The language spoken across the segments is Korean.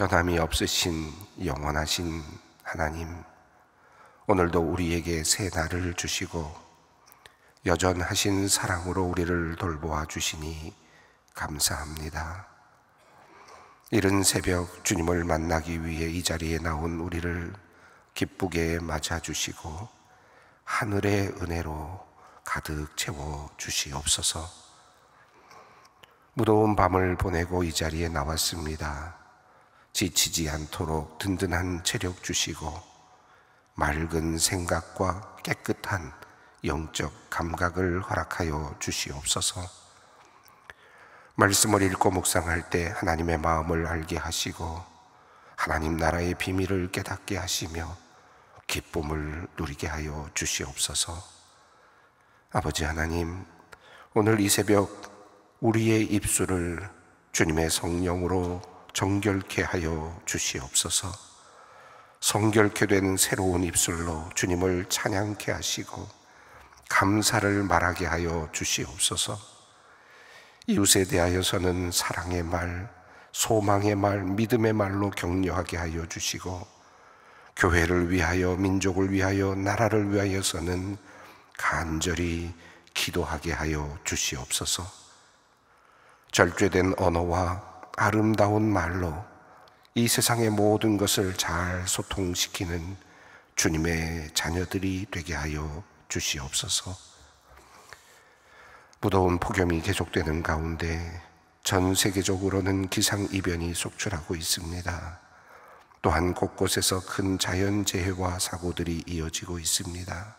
변함이 없으신 영원하신 하나님, 오늘도 우리에게 새 날을 주시고 여전하신 사랑으로 우리를 돌보아 주시니 감사합니다. 이른 새벽 주님을 만나기 위해 이 자리에 나온 우리를 기쁘게 맞아주시고 하늘의 은혜로 가득 채워 주시옵소서. 무더운 밤을 보내고 이 자리에 나왔습니다. 지치지 않도록 든든한 체력 주시고 맑은 생각과 깨끗한 영적 감각을 허락하여 주시옵소서. 말씀을 읽고 묵상할 때 하나님의 마음을 알게 하시고 하나님 나라의 비밀을 깨닫게 하시며 기쁨을 누리게 하여 주시옵소서. 아버지 하나님, 오늘 이 새벽 우리의 입술을 주님의 성령으로 정결케 하여 주시옵소서. 성결케 된 새로운 입술로 주님을 찬양케 하시고 감사를 말하게 하여 주시옵소서. 이웃에 대하여서는 사랑의 말, 소망의 말, 믿음의 말로 격려하게 하여 주시고 교회를 위하여, 민족을 위하여, 나라를 위하여서는 간절히 기도하게 하여 주시옵소서. 절제된 언어와 아름다운 말로 이 세상의 모든 것을 잘 소통시키는 주님의 자녀들이 되게 하여 주시옵소서. 무더운 폭염이 계속되는 가운데 전 세계적으로는 기상이변이 속출하고 있습니다. 또한 곳곳에서 큰 자연재해와 사고들이 이어지고 있습니다.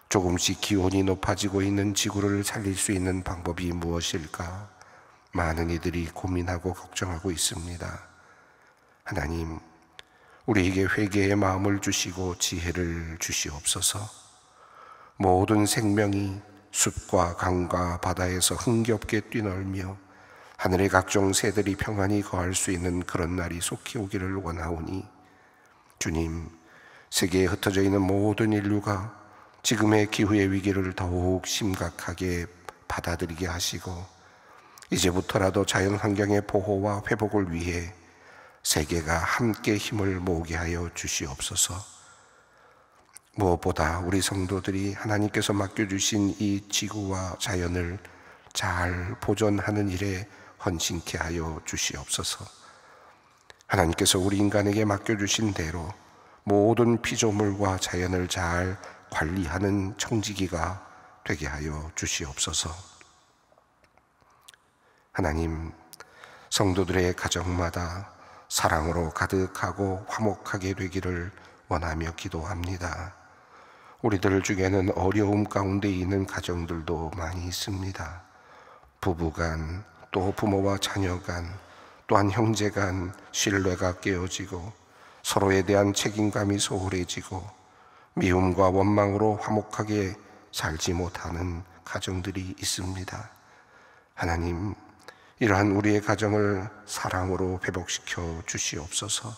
조금씩 기온이 높아지고 있는 지구를 살릴 수 있는 방법이 무엇일까? 많은 이들이 고민하고 걱정하고 있습니다. 하나님, 우리에게 회개의 마음을 주시고 지혜를 주시옵소서. 모든 생명이 숲과 강과 바다에서 흥겹게 뛰놀며 하늘의 각종 새들이 평안히 거할 수 있는 그런 날이 속히 오기를 원하오니 주님, 세계에 흩어져 있는 모든 인류가 지금의 기후의 위기를 더욱 심각하게 받아들이게 하시고 이제부터라도 자연환경의 보호와 회복을 위해 세계가 함께 힘을 모으게 하여 주시옵소서. 무엇보다 우리 성도들이 하나님께서 맡겨주신 이 지구와 자연을 잘 보존하는 일에 헌신케 하여 주시옵소서. 하나님께서 우리 인간에게 맡겨주신 대로 모든 피조물과 자연을 잘 관리하는 청지기가 되게 하여 주시옵소서. 하나님, 성도들의 가정마다 사랑으로 가득하고 화목하게 되기를 원하며 기도합니다. 우리들 중에는 어려움 가운데 있는 가정들도 많이 있습니다. 부부간, 또 부모와 자녀간, 또한 형제간 신뢰가 깨어지고 서로에 대한 책임감이 소홀해지고 미움과 원망으로 화목하게 살지 못하는 가정들이 있습니다. 하나님, 이러한 우리의 가정을 사랑으로 회복시켜 주시옵소서.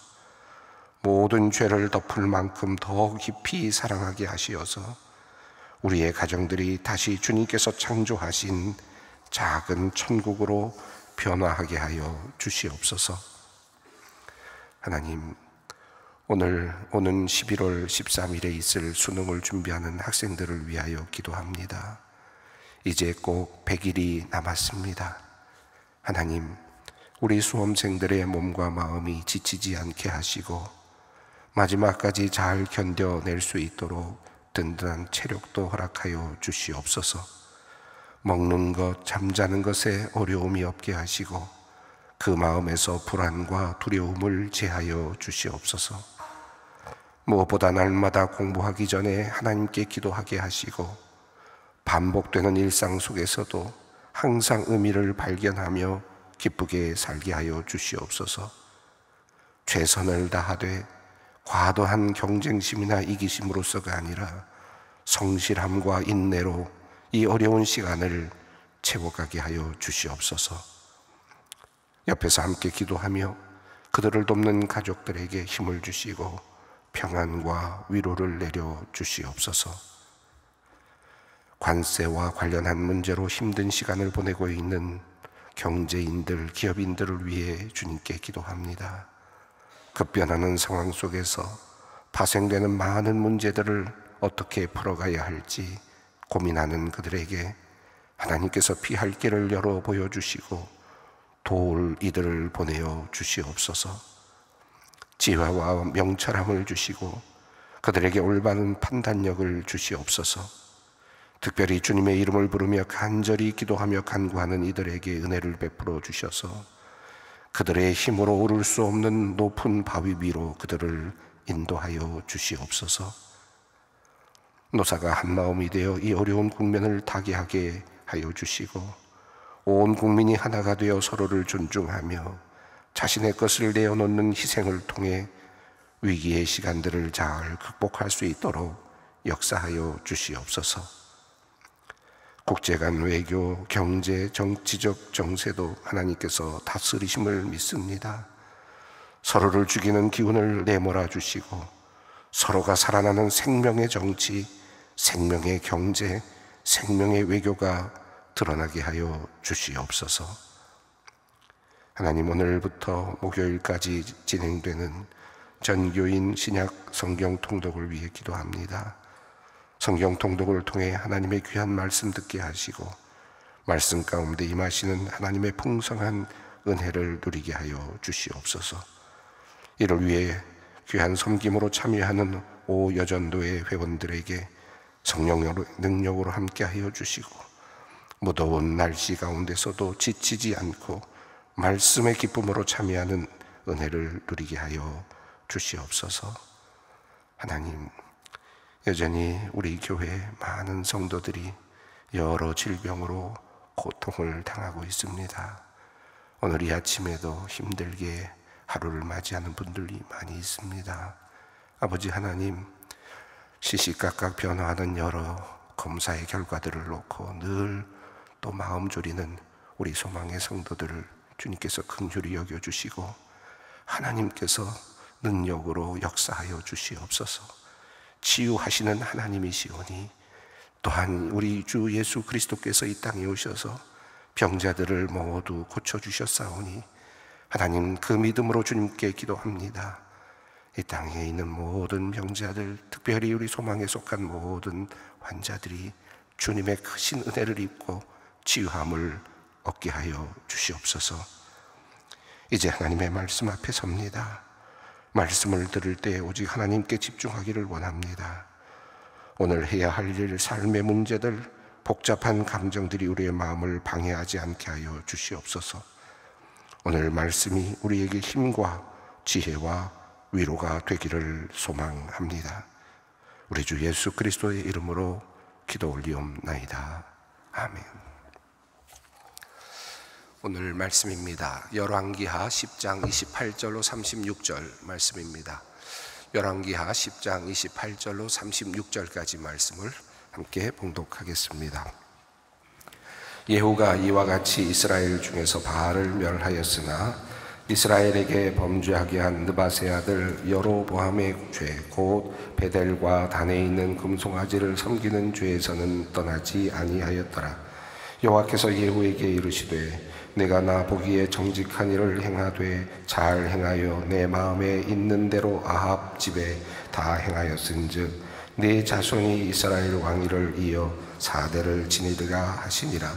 모든 죄를 덮을 만큼 더 깊이 사랑하게 하시어서 우리의 가정들이 다시 주님께서 창조하신 작은 천국으로 변화하게 하여 주시옵소서. 하나님, 오늘 오는 11월 13일에 있을 수능을 준비하는 학생들을 위하여 기도합니다. 이제 꼭 100일이 남았습니다. 하나님, 우리 수험생들의 몸과 마음이 지치지 않게 하시고 마지막까지 잘 견뎌낼 수 있도록 든든한 체력도 허락하여 주시옵소서. 먹는 것, 잠자는 것에 어려움이 없게 하시고 그 마음에서 불안과 두려움을 제하여 주시옵소서. 무엇보다 날마다 공부하기 전에 하나님께 기도하게 하시고 반복되는 일상 속에서도 항상 의미를 발견하며 기쁘게 살게 하여 주시옵소서. 최선을 다하되 과도한 경쟁심이나 이기심으로서가 아니라 성실함과 인내로 이 어려운 시간을 채워가게 하여 주시옵소서. 옆에서 함께 기도하며 그들을 돕는 가족들에게 힘을 주시고 평안과 위로를 내려 주시옵소서. 관세와 관련한 문제로 힘든 시간을 보내고 있는 경제인들, 기업인들을 위해 주님께 기도합니다. 급변하는 상황 속에서 파생되는 많은 문제들을 어떻게 풀어가야 할지 고민하는 그들에게 하나님께서 피할 길을 열어 보여주시고 도울 이들을 보내어 주시옵소서. 지혜와 명철함을 주시고 그들에게 올바른 판단력을 주시옵소서. 특별히 주님의 이름을 부르며 간절히 기도하며 간구하는 이들에게 은혜를 베풀어 주셔서 그들의 힘으로 오를 수 없는 높은 바위 위로 그들을 인도하여 주시옵소서. 노사가 한마음이 되어 이 어려운 국면을 타개하게 하여 주시고 온 국민이 하나가 되어 서로를 존중하며 자신의 것을 내어놓는 희생을 통해 위기의 시간들을 잘 극복할 수 있도록 역사하여 주시옵소서. 국제 간 외교, 경제, 정치적 정세도 하나님께서 다스리심을 믿습니다. 서로를 죽이는 기운을 내몰아 주시고 서로가 살아나는 생명의 정치, 생명의 경제, 생명의 외교가 드러나게 하여 주시옵소서. 하나님, 오늘부터 목요일까지 진행되는 전교인 신약 성경 통독을 위해 기도합니다. 성경 통독을 통해 하나님의 귀한 말씀 듣게 하시고 말씀 가운데 임하시는 하나님의 풍성한 은혜를 누리게 하여 주시옵소서. 이를 위해 귀한 섬김으로 참여하는 오 여전도의 회원들에게 성령의 능력으로 함께하여 주시고 무더운 날씨 가운데서도 지치지 않고 말씀의 기쁨으로 참여하는 은혜를 누리게 하여 주시옵소서. 하나님, 여전히 우리 교회 많은 성도들이 여러 질병으로 고통을 당하고 있습니다. 오늘 이 아침에도 힘들게 하루를 맞이하는 분들이 많이 있습니다. 아버지 하나님, 시시각각 변화하는 여러 검사의 결과들을 놓고 늘 또 마음 졸이는 우리 소망의 성도들을 주님께서 긍휼히 여겨주시고 하나님께서 능력으로 역사하여 주시옵소서. 치유하시는 하나님이시오니 또한 우리 주 예수 그리스도께서 이 땅에 오셔서 병자들을 모두 고쳐주셨사오니 하나님, 그 믿음으로 주님께 기도합니다. 이 땅에 있는 모든 병자들, 특별히 우리 소망에 속한 모든 환자들이 주님의 크신 은혜를 입고 치유함을 얻게 하여 주시옵소서. 이제 하나님의 말씀 앞에 섭니다. 말씀을 들을 때 오직 하나님께 집중하기를 원합니다. 오늘 해야 할 일, 삶의 문제들, 복잡한 감정들이 우리의 마음을 방해하지 않게 하여 주시옵소서. 오늘 말씀이 우리에게 힘과 지혜와 위로가 되기를 소망합니다. 우리 주 예수 그리스도의 이름으로 기도 올리옵나이다. 아멘. 오늘 말씀입니다. 열왕기하 10장 28절로 36절 말씀입니다. 열왕기하 10장 28절로 36절까지 말씀을 함께 봉독하겠습니다. 예후가 이와 같이 이스라엘 중에서 바알을 멸하였으나 이스라엘에게 범죄하게 한 느밧의 아들 여로보암의 죄, 곧 베델과 단에 있는 금송아지를 섬기는 죄에서는 떠나지 아니하였더라. 여호와께서 예후에게 이르시되 내가 나 보기에 정직한 일을 행하되 잘 행하여 내 마음에 있는 대로 아합 집에 다 행하였은즉 네 자손이 이스라엘 왕위를 이어 4대를 지니리라 하시니라.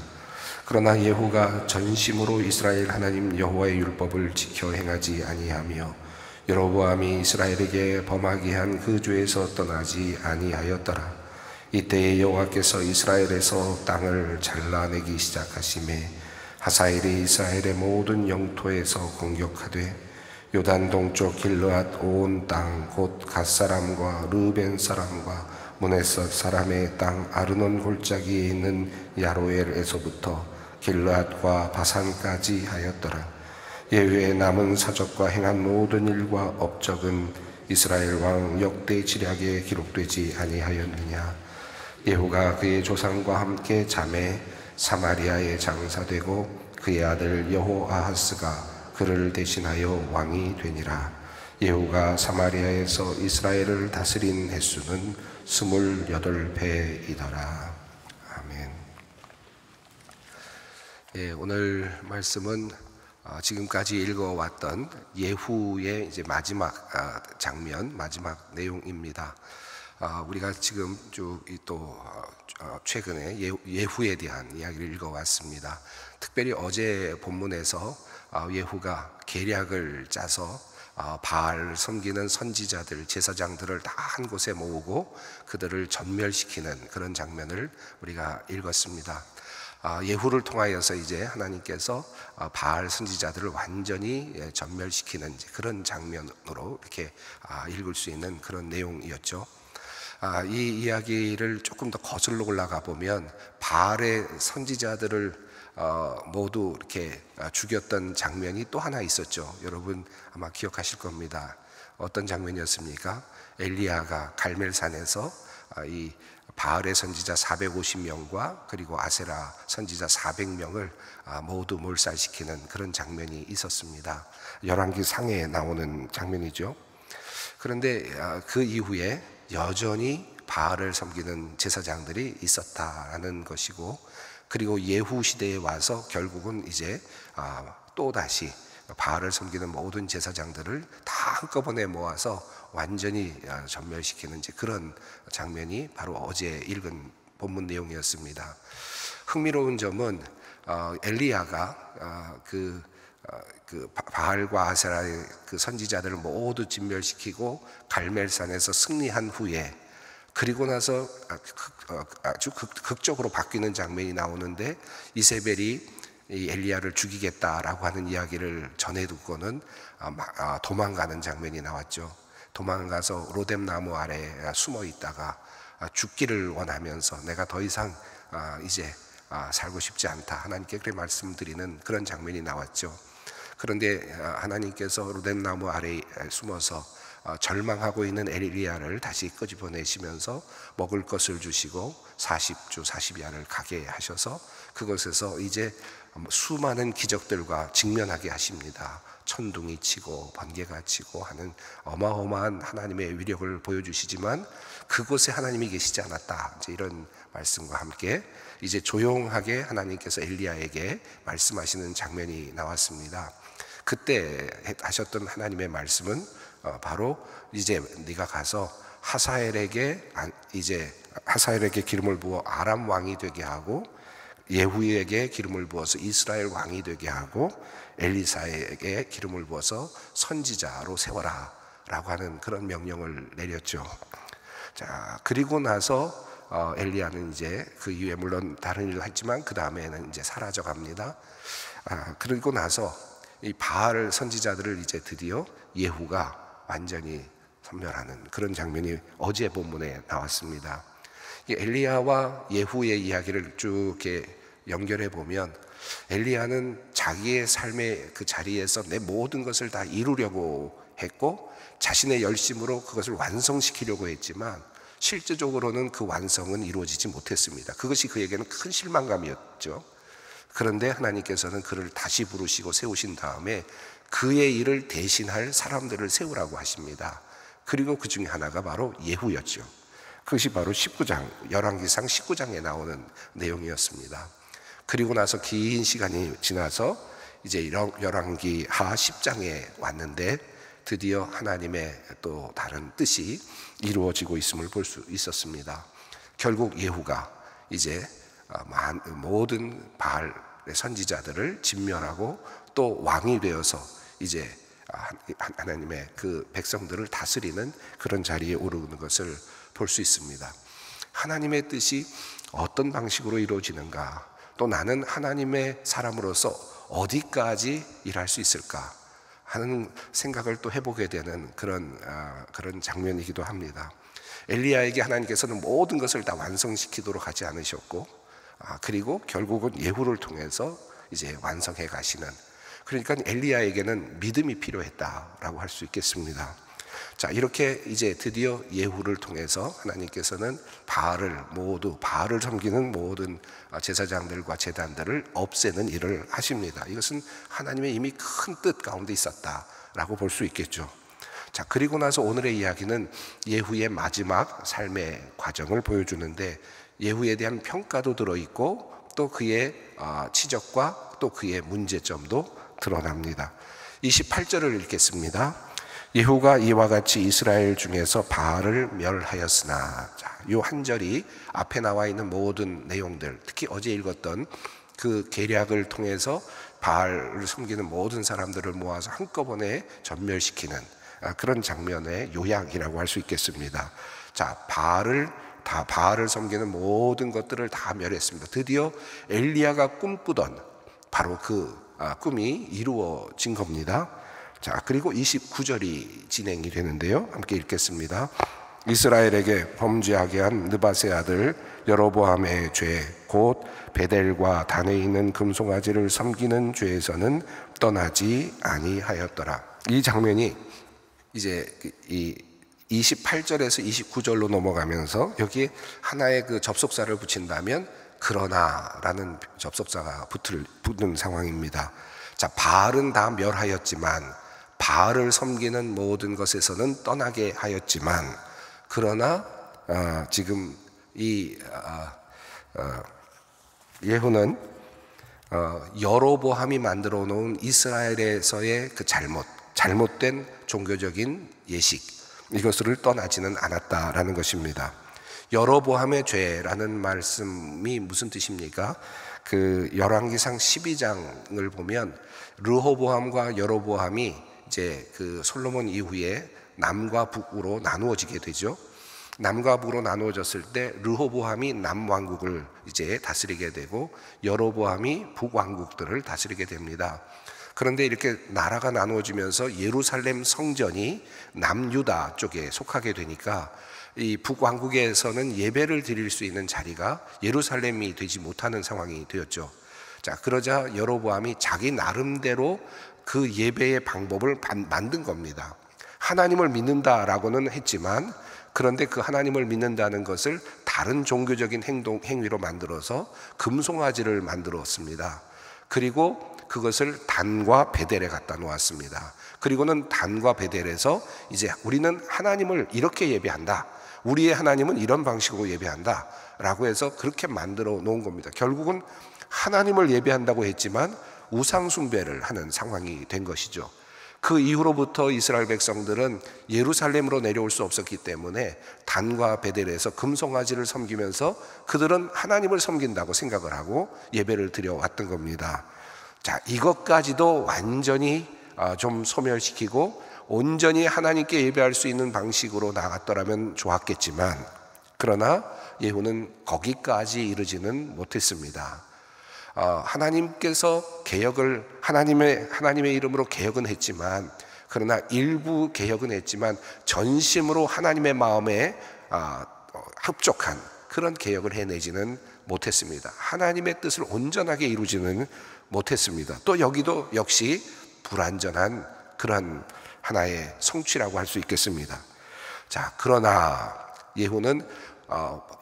그러나 예후가 전심으로 이스라엘 하나님 여호와의 율법을 지켜 행하지 아니하며 여로보암이 이스라엘에게 범하게 한 그 죄에서 떠나지 아니하였더라. 이때에 여호와께서 이스라엘에서 땅을 잘라내기 시작하시매 하사엘이 이스라엘의 모든 영토에서 공격하되 요단 동쪽 길르앗 온 땅 곧 갓사람과 르벤 사람과 문에서 사람의 땅 아르논 골짜기에 있는 야로엘에서부터 길르앗과 바산까지 하였더라. 예후의 남은 사적과 행한 모든 일과 업적은 이스라엘 왕 역대 지략에 기록되지 아니하였느냐. 예후가 그의 조상과 함께 잠에 사마리아에 장사되고 그의 아들 여호아하스가 그를 대신하여 왕이 되니라. 예후가 사마리아에서 이스라엘을 다스린 횟수는 28배이더라. 아멘. 예, 오늘 말씀은 지금까지 읽어왔던 예후의 이제 마지막 장면, 마지막 내용입니다. 우리가 지금 쭉 또 최근에 예후에 대한 이야기를 읽어왔습니다. 특별히 어제 본문에서 예후가 계략을 짜서 바알 섬기는 선지자들, 제사장들을 다 한 곳에 모으고 그들을 전멸시키는 그런 장면을 우리가 읽었습니다. 예후를 통하여서 이제 하나님께서 바알 선지자들을 완전히 전멸시키는 그런 장면으로 이렇게 읽을 수 있는 그런 내용이었죠. 이 이야기를 조금 더 거슬러 올라가 보면 바알의 선지자들을 모두 이렇게 죽였던 장면이 또 하나 있었죠. 여러분 아마 기억하실 겁니다. 어떤 장면이었습니까? 엘리야가 갈멜산에서 이 바알의 선지자 450명과 그리고 아세라 선지자 400명을 모두 몰살시키는 그런 장면이 있었습니다. 열왕기 상에 나오는 장면이죠. 그런데 그 이후에 여전히 바알을 섬기는 제사장들이 있었다라는 것이고, 그리고 예후 시대에 와서 결국은 이제 또다시 바알을 섬기는 모든 제사장들을 다 한꺼번에 모아서 완전히 전멸시키는 그런 장면이 바로 어제 읽은 본문 내용이었습니다. 흥미로운 점은 엘리야가 그 바알과 아세라의 그 선지자들을 모두 진멸시키고 갈멜산에서 승리한 후에, 그리고 나서 아주 극적으로 바뀌는 장면이 나오는데, 이세벨이 이 엘리야를 죽이겠다라고 하는 이야기를 전해 듣고는 도망가는 장면이 나왔죠. 도망가서 로뎀 나무 아래 숨어 있다가 죽기를 원하면서 내가 더 이상 이제 살고 싶지 않다, 하나님께 그렇게 말씀드리는 그런 장면이 나왔죠. 그런데 하나님께서 로뎀 나무 아래에 숨어서 절망하고 있는 엘리야를 다시 끄집어내시면서 먹을 것을 주시고 40주 40야를 가게 하셔서 그곳에서 이제 수많은 기적들과 직면하게 하십니다. 천둥이 치고 번개가 치고 하는 어마어마한 하나님의 위력을 보여주시지만 그곳에 하나님이 계시지 않았다, 이제 이런 말씀과 함께 이제 조용하게 하나님께서 엘리야에게 말씀하시는 장면이 나왔습니다. 그때 하셨던 하나님의 말씀은 바로 이제 네가 가서 하사엘에게 기름을 부어 아람 왕이 되게 하고, 예후에게 기름을 부어서 이스라엘 왕이 되게 하고, 엘리사에게 기름을 부어서 선지자로 세워라 라고 하는 그런 명령을 내렸죠. 자, 그리고 나서 엘리야는 이제 그 이후에 물론 다른 일을 했지만 그 다음에는 이제 사라져 갑니다. 그리고 나서 이 바알 선지자들을 이제 드디어 예후가 완전히 섬멸하는 그런 장면이 어제 본문에 나왔습니다. 엘리야와 예후의 이야기를 쭉 이렇게 연결해 보면, 엘리야는 자기의 삶의 그 자리에서 내 모든 것을 다 이루려고 했고 자신의 열심으로 그것을 완성시키려고 했지만 실제적으로는 그 완성은 이루어지지 못했습니다. 그것이 그에게는 큰 실망감이었죠. 그런데 하나님께서는 그를 다시 부르시고 세우신 다음에 그의 일을 대신할 사람들을 세우라고 하십니다. 그리고 그 중에 하나가 바로 예후였죠. 그것이 바로 19장, 열왕기상 19장에 나오는 내용이었습니다. 그리고 나서 긴 시간이 지나서 이제 열왕기 하 10장에 왔는데 드디어 하나님의 또 다른 뜻이 이루어지고 있음을 볼 수 있었습니다. 결국 예후가 이제 모든 바알의 선지자들을 진멸하고 또 왕이 되어서 이제 하나님의 그 백성들을 다스리는 그런 자리에 오르는 것을 볼 수 있습니다. 하나님의 뜻이 어떤 방식으로 이루어지는가, 또 나는 하나님의 사람으로서 어디까지 일할 수 있을까 하는 생각을 또 해보게 되는 그런 장면이기도 합니다. 엘리야에게 하나님께서는 모든 것을 다 완성시키도록 하지 않으셨고, 그리고 결국은 예후를 통해서 이제 완성해 가시는, 그러니까 엘리야에게는 믿음이 필요했다라고 할 수 있겠습니다. 자, 이렇게 이제 드디어 예후를 통해서 하나님께서는 바알을 섬기는 모든 제사장들과 제단들을 없애는 일을 하십니다. 이것은 하나님의 이미 큰 뜻 가운데 있었다라고 볼 수 있겠죠. 자, 그리고 나서 오늘의 이야기는 예후의 마지막 삶의 과정을 보여주는데, 예후에 대한 평가도 들어있고 또 그의 치적과 또 그의 문제점도 드러납니다. 28절을 읽겠습니다. 예후가 이와 같이 이스라엘 중에서 바알을 멸하였으나, 이 한 절이 앞에 나와 있는 모든 내용들, 특히 어제 읽었던 그 계략을 통해서 바알을 섬기는 모든 사람들을 모아서 한꺼번에 전멸시키는 그런 장면의 요약이라고 할 수 있겠습니다. 자, 바알을 섬기는 모든 것들을 다 멸했습니다. 드디어 엘리야가 꿈꾸던 바로 그 꿈이 이루어진 겁니다. 자, 그리고 29절이 진행이 되는데요. 함께 읽겠습니다. 이스라엘에게 범죄하게 한 느밧의 아들 여로보암의 죄, 곧 베델과 단에 있는 금송아지를 섬기는 죄에서는 떠나지 아니하였더라. 이 장면이 이제 이 28절에서 29절로 넘어가면서 여기에 하나의 그 접속사를 붙인다면 그러나라는 접속사가 붙는 상황입니다. 자, 바알은 다 멸하였지만, 바알을 섬기는 모든 것에서는 떠나게 하였지만, 그러나 지금 이 예후는 여로보암이 만들어 놓은 이스라엘에서의 그 잘못된 종교적인 예식, 이것을 떠나지는 않았다라는 것입니다. 여로보암의 죄라는 말씀이 무슨 뜻입니까? 그 열왕기상 12장을 보면 르호보암과 여로보암이 이제 그 솔로몬 이후에 남과 북으로 나누어지게 되죠. 남과 북으로 나누어졌을 때 르호보암이 남왕국을 이제 다스리게 되고 여로보암이 북왕국들을 다스리게 됩니다. 그런데 이렇게 나라가 나누어지면서 예루살렘 성전이 남유다 쪽에 속하게 되니까 이 북왕국에서는 예배를 드릴 수 있는 자리가 예루살렘이 되지 못하는 상황이 되었죠. 자, 그러자 여로보암이 자기 나름대로 그 예배의 방법을 만든 겁니다. 하나님을 믿는다라고는 했지만, 그런데 그 하나님을 믿는다는 것을 다른 종교적인 행위로 만들어서 금송아지를 만들었습니다. 그리고 그것을 단과 베델에 갖다 놓았습니다. 그리고는 단과 베델에서 이제 우리는 하나님을 이렇게 예배한다, 우리의 하나님은 이런 방식으로 예배한다 라고 해서 그렇게 만들어 놓은 겁니다. 결국은 하나님을 예배한다고 했지만 우상 숭배를 하는 상황이 된 것이죠. 그 이후로부터 이스라엘 백성들은 예루살렘으로 내려올 수 없었기 때문에 단과 베델에서 금송아지를 섬기면서 그들은 하나님을 섬긴다고 생각을 하고 예배를 드려왔던 겁니다. 자, 이것까지도 완전히 좀 소멸시키고 온전히 하나님께 예배할 수 있는 방식으로 나갔더라면 좋았겠지만, 그러나 예후는 거기까지 이르지는 못했습니다. 하나님께서 개혁을 하나님의 이름으로 개혁은 했지만, 그러나 일부 개혁은 했지만 전심으로 하나님의 마음에 합족한 그런 개혁을 해내지는 못했습니다. 하나님의 뜻을 온전하게 이루지는 못했습니다. 또 여기도 역시 불완전한 그런 하나의 성취라고 할 수 있겠습니다. 자, 그러나 예후는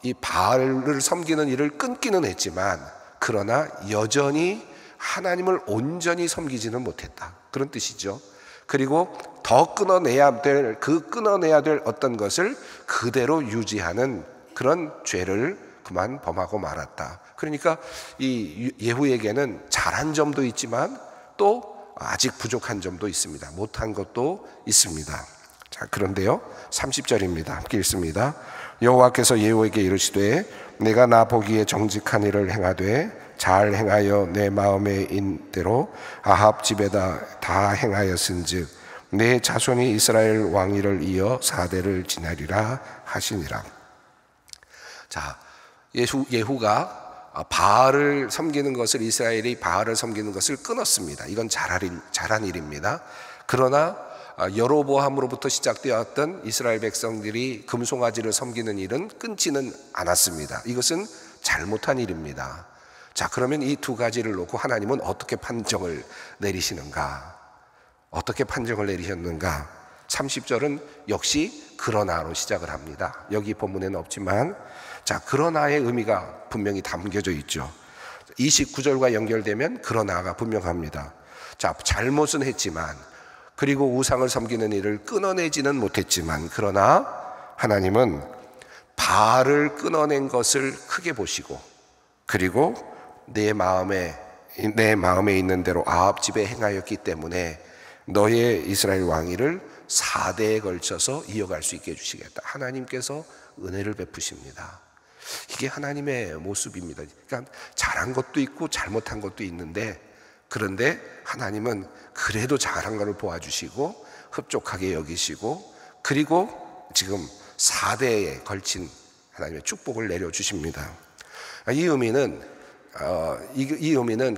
이 바알을 섬기는 일을 끊기는 했지만, 그러나 여전히 하나님을 온전히 섬기지는 못했다, 그런 뜻이죠. 그리고 더 끊어내야 될 어떤 것을 그대로 유지하는 그런 죄를 그만 범하고 말았다. 그러니까 이 예후에게는 잘한 점도 있지만 또 아직 부족한 점도 있습니다. 못한 것도 있습니다. 자, 그런데요, 30절입니다. 함께 읽습니다. 여호와께서 예후에게 이르시되 내가 나 보기에 정직한 일을 행하되 잘 행하여 내 마음에 인 대로 아합 집에다 다 행하였은즉 내 자손이 이스라엘 왕위를 이어 4대를 지나리라 하시니라. 자, 예후가 바알을 섬기는 것을, 이스라엘이 바알을 섬기는 것을 끊었습니다. 이건 잘한 일입니다. 그러나 여로보암으로부터 시작되었던 이스라엘 백성들이 금송아지를 섬기는 일은 끊지는 않았습니다. 이것은 잘못한 일입니다. 자, 그러면 이 두 가지를 놓고 하나님은 어떻게 판정을 내리시는가? 어떻게 판정을 내리셨는가? 30절은 역시 그러나로 시작을 합니다. 여기 본문에는 없지만, 자, 그러나의 의미가 분명히 담겨져 있죠. 29절과 연결되면 그러나가 분명합니다. 자, 잘못은 했지만, 그리고 우상을 섬기는 일을 끊어내지는 못했지만, 그러나 하나님은 바알을 끊어낸 것을 크게 보시고, 그리고 내 마음에 내 마음에 있는 대로 아합 집에 행하였기 때문에 너의 이스라엘 왕위를 4대에 걸쳐서 이어갈 수 있게 해주시겠다. 하나님께서 은혜를 베푸십니다. 이게 하나님의 모습입니다. 그러니까 잘한 것도 있고 잘못한 것도 있는데, 그런데 하나님은 그래도 잘한 것을 보아주시고 흡족하게 여기시고, 그리고 지금 4대에 걸친 하나님의 축복을 내려주십니다. 이 의미는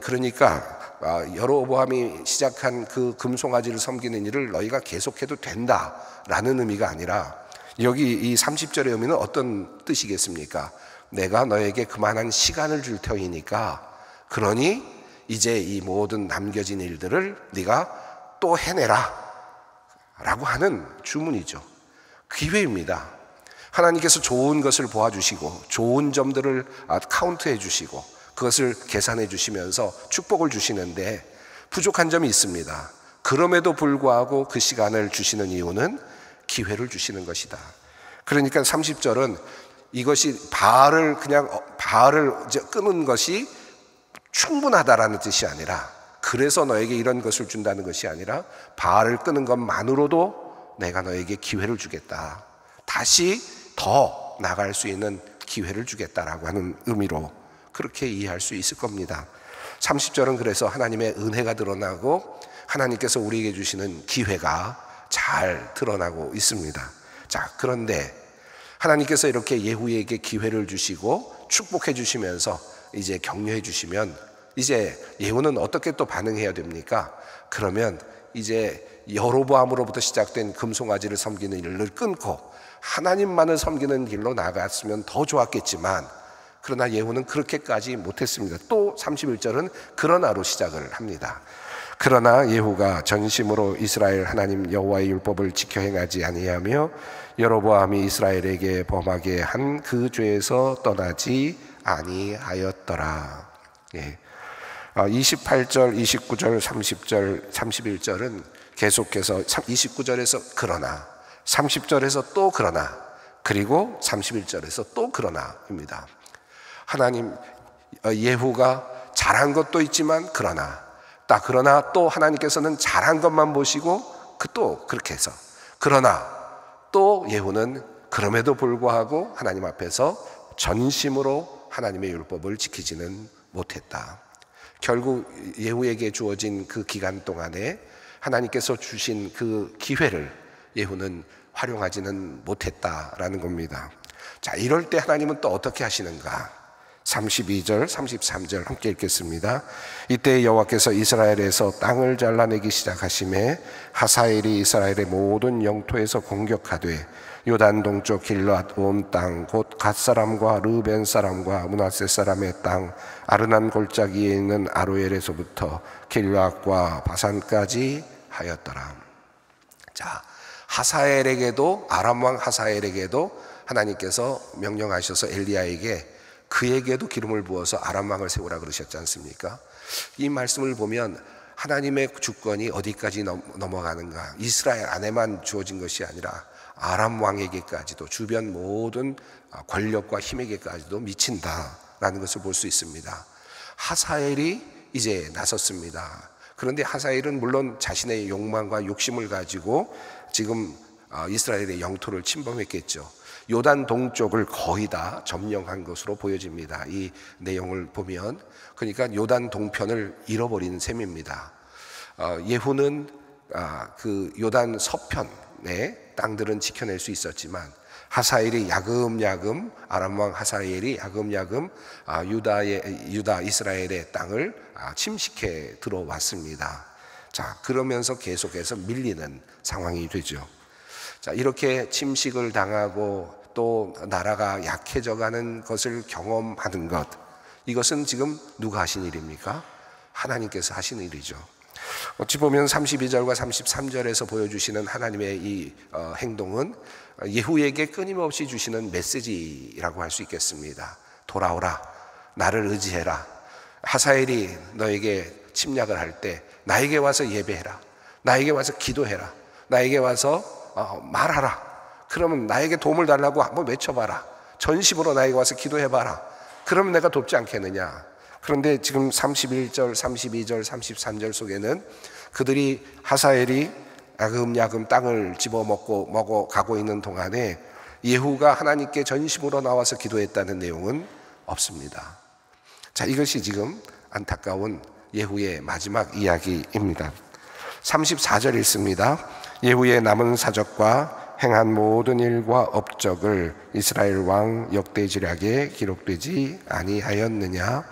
그러니까 여로보암이 시작한 그 금송아지를 섬기는 일을 너희가 계속해도 된다라는 의미가 아니라, 여기 이 30절의 의미는 어떤 뜻이겠습니까? 내가 너에게 그만한 시간을 줄 터이니까, 그러니 이제 이 모든 남겨진 일들을 네가 또 해내라 라고 하는 주문이죠. 기회입니다. 하나님께서 좋은 것을 보아주시고 좋은 점들을 카운트해 주시고 그것을 계산해 주시면서 축복을 주시는데, 부족한 점이 있습니다. 그럼에도 불구하고 그 시간을 주시는 이유는 기회를 주시는 것이다. 그러니까 30절은 이것이 바알을 끄는 것이 충분하다라는 뜻이 아니라, 그래서 너에게 이런 것을 준다는 것이 아니라, 바알을 끄는 것만으로도 내가 너에게 기회를 주겠다, 다시 더 나갈 수 있는 기회를 주겠다라고 하는 의미로 그렇게 이해할 수 있을 겁니다. 30절은 그래서 하나님의 은혜가 드러나고 하나님께서 우리에게 주시는 기회가 잘 드러나고 있습니다. 자, 그런데 하나님께서 이렇게 예후에게 기회를 주시고 축복해 주시면서 이제 격려해 주시면, 이제 예후는 어떻게 또 반응해야 됩니까? 그러면 이제 여로보암으로부터 시작된 금송아지를 섬기는 일을 끊고 하나님만을 섬기는 길로 나갔으면 더 좋았겠지만, 그러나 예후는 그렇게까지 못했습니다. 또 31절은 그러나로 시작을 합니다. 그러나 예후가 전심으로 이스라엘 하나님 여호와의 율법을 지켜 행하지 아니하며 여로보암이 이스라엘에게 범하게 한 그 죄에서 떠나지 아니하였더라. 28절, 29절, 30절, 31절은 계속해서 29절에서 그러나, 30절에서 또 그러나, 그리고 31절에서 또 그러나입니다. 하나님, 예후가 잘한 것도 있지만 그러나 또 하나님께서는 잘한 것만 보시고 또 그렇게 해서, 그러나 또 예후는 그럼에도 불구하고 하나님 앞에서 전심으로 하나님의 율법을 지키지는 못했다. 결국 예후에게 주어진 그 기간 동안에 하나님께서 주신 그 기회를 예후는 활용하지는 못했다라는 겁니다. 자, 이럴 때 하나님은 또 어떻게 하시는가? 32절, 33절 함께 읽겠습니다. 이때 여호와께서 이스라엘에서 땅을 잘라내기 시작하심에 하사엘이 이스라엘의 모든 영토에서 공격하되 요단 동쪽 길앗 온 땅 곧 갓 사람과 르벤 사람과 므낫세 사람의 땅 아르난 골짜기에 있는 아로엘에서부터 길앗과 바산까지 하였더라. 자, 하사엘에게도, 아람 왕 하사엘에게도 하나님께서 명령하셔서 엘리야에게 그에게도 기름을 부어서 아람 왕을 세우라 그러셨지 않습니까? 이 말씀을 보면 하나님의 주권이 어디까지 넘어가는가? 이스라엘 안에만 주어진 것이 아니라 아람 왕에게까지도, 주변 모든 권력과 힘에게까지도 미친다라는 것을 볼 수 있습니다. 하사엘이 이제 나섰습니다. 그런데 하사엘은 물론 자신의 욕망과 욕심을 가지고 지금 이스라엘의 영토를 침범했겠죠. 요단 동쪽을 거의 다 점령한 것으로 보여집니다. 이 내용을 보면, 그러니까 요단 동편을 잃어버리는 셈입니다. 예후는 그 요단 서편의 땅들은 지켜낼 수 있었지만 하사엘이 야금야금, 아람 왕 하사엘이 야금야금 유다 이스라엘의 땅을 침식해 들어왔습니다. 자, 그러면서 계속해서 밀리는 상황이 되죠. 자, 이렇게 침식을 당하고 또 나라가 약해져가는 것을 경험하는 것, 이것은 지금 누가 하신 일입니까? 하나님께서 하신 일이죠. 어찌 보면 32절과 33절에서 보여주시는 하나님의 이 행동은 예후에게 끊임없이 주시는 메시지라고 할 수 있겠습니다. 돌아오라, 나를 의지해라. 하사엘이 너에게 침략을 할 때 나에게 와서 예배해라, 나에게 와서 기도해라, 나에게 와서 말하라. 그러면 나에게 도움을 달라고 한번 외쳐봐라. 전심으로 나에게 와서 기도해봐라. 그러면 내가 돕지 않겠느냐. 그런데 지금 31절, 32절, 33절 속에는 그들이 하사엘이 야금야금 땅을 집어먹고 가고 있는 동안에 예후가 하나님께 전심으로 나와서 기도했다는 내용은 없습니다. 자, 이것이 지금 안타까운 예후의 마지막 이야기입니다. 34절 읽습니다. 예후의 남은 사적과 행한 모든 일과 업적을 이스라엘 왕 역대지략에 기록되지 아니하였느냐.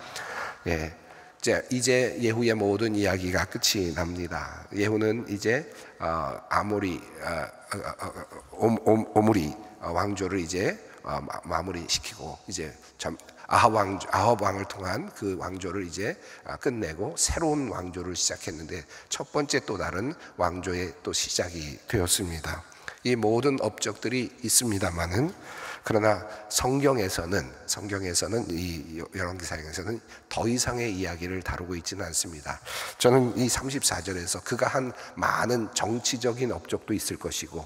이제 예후의 모든 이야기가 끝이 납니다. 예후는 이제 오므리 왕조를 이제 마무리시키고 이제 아합 왕을 통한 그 왕조를 이제 끝내고 새로운 왕조를 시작했는데 첫 번째 또 다른 왕조의 또 시작이 되었습니다. 이 모든 업적들이 있습니다만은 그러나 성경에서는 이 열왕기사에서는 더 이상의 이야기를 다루고 있지는 않습니다. 저는 이 34절에서 그가 한 많은 정치적인 업적도 있을 것이고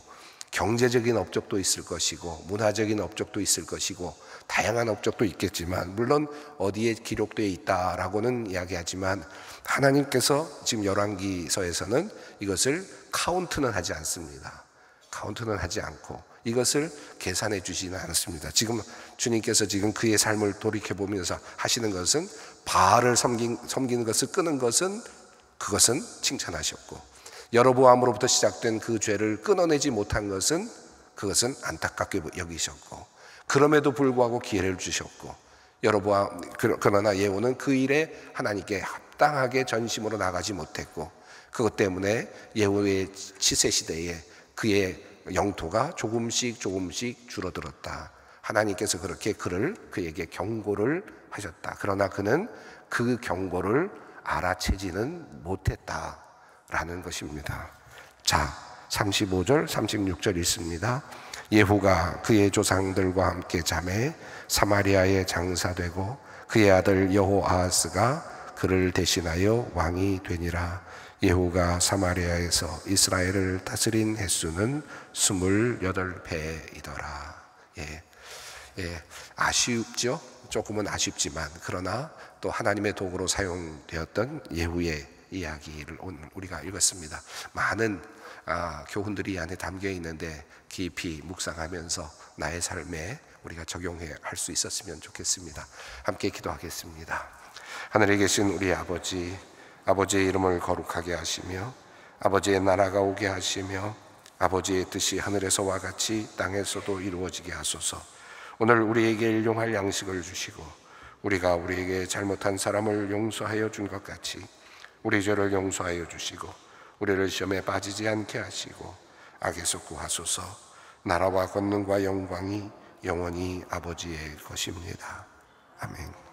경제적인 업적도 있을 것이고 문화적인 업적도 있을 것이고 다양한 업적도 있겠지만 물론 어디에 기록되어 있다라고는 이야기하지만 하나님께서 지금 열왕기서에서는 이것을 카운트는 하지 않습니다. 카운트는 하지 않고 이것을 계산해 주지는 않습니다. 지금 주님께서 지금 그의 삶을 돌이켜 보면서 하시는 것은 바알을 섬기는 것을 끄는 것은 그것은 칭찬하셨고 여로보암으로부터 시작된 그 죄를 끊어내지 못한 것은 그것은 안타깝게 여기셨고 그럼에도 불구하고 기회를 주셨고 여로보암 그러나 예후는 그 일에 하나님께 합당하게 전심으로 나가지 못했고 그것 때문에 예후의 치세 시대에 그의 영토가 조금씩 줄어들었다. 하나님께서 그렇게 그에게 경고를 하셨다. 그러나 그는 그 경고를 알아채지는 못했다라는 것입니다. 자, 35절, 36절 있습니다. 예후가 그의 조상들과 함께 잠에 사마리아에 장사되고 그의 아들 여호아하스가 그를 대신하여 왕이 되니라. 예후가 사마리아에서 이스라엘을 다스린 횟수는 28배이더라. 아쉽죠? 조금은 아쉽지만 그러나 또 하나님의 도구로 사용되었던 예후의 이야기를 오늘 우리가 읽었습니다. 많은 교훈들이 이 안에 담겨 있는데 깊이 묵상하면서 나의 삶에 우리가 적용할 수 있었으면 좋겠습니다. 함께 기도하겠습니다. 하늘에 계신 우리 아버지의 이름을 거룩하게 하시며 아버지의 나라가 오게 하시며 아버지의 뜻이 하늘에서와 같이 땅에서도 이루어지게 하소서. 오늘 우리에게 일용할 양식을 주시고 우리가 우리에게 잘못한 사람을 용서하여 준 것 같이 우리 죄를 용서하여 주시고 우리를 시험에 빠지지 않게 하시고 악에서 구하소서. 나라와 권능과 영광이 영원히 아버지의 것입니다. 아멘.